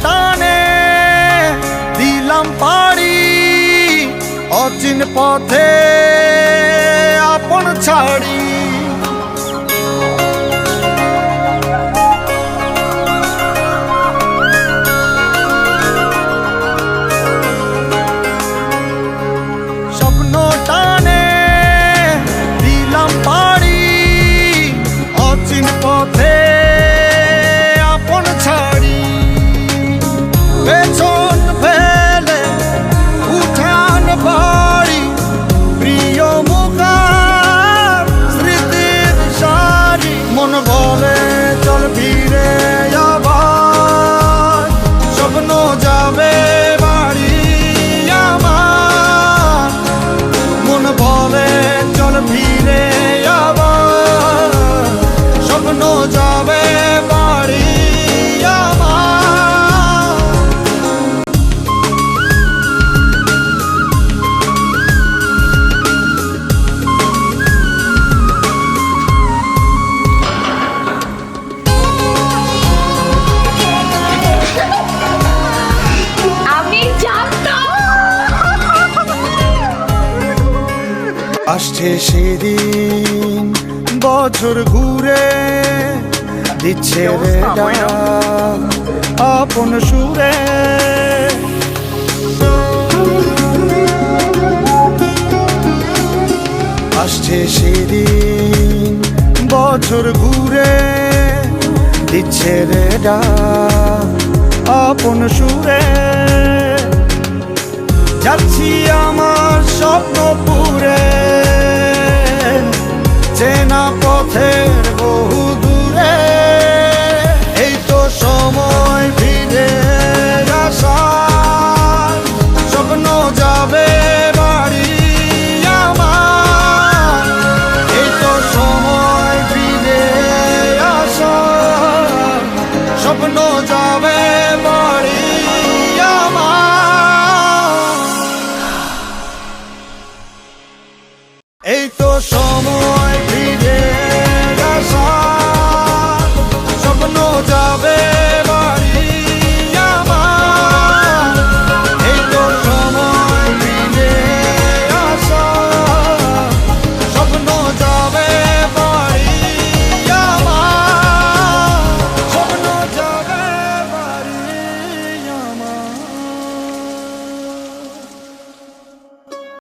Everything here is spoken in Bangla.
টানে দিলাম পাড়ি অচিন পথে আপন ছাড়ি। স্বপ্ন টানে দিলাম পাড়ি অচিন পথে আপন ছাড়ি। পেছন ফেলে উঠান বাড়ি প্রিয় মুখার স্মৃতির সারি। মন বলে চল ফিরে আবার স্বপ্ন যাবে বাড়ি আমার। মন বলে চল ফিরে আবার স্বপ্ন যাবে বাড়ি আমার। আমি জানতাম আসছে সেদিন বছর ঘুরে দিচ্ছে রে ডাক আপন সুরে। আসছে সেদিন বছর ঘুরে দিচ্ছে রে ডাক আপন সুরে। যাচ্ছি আমার স্বপ্নপুরে চেনা পথের বহু দূরে। এই তো সময় ফিরে আসার স্বপ্ন যাবে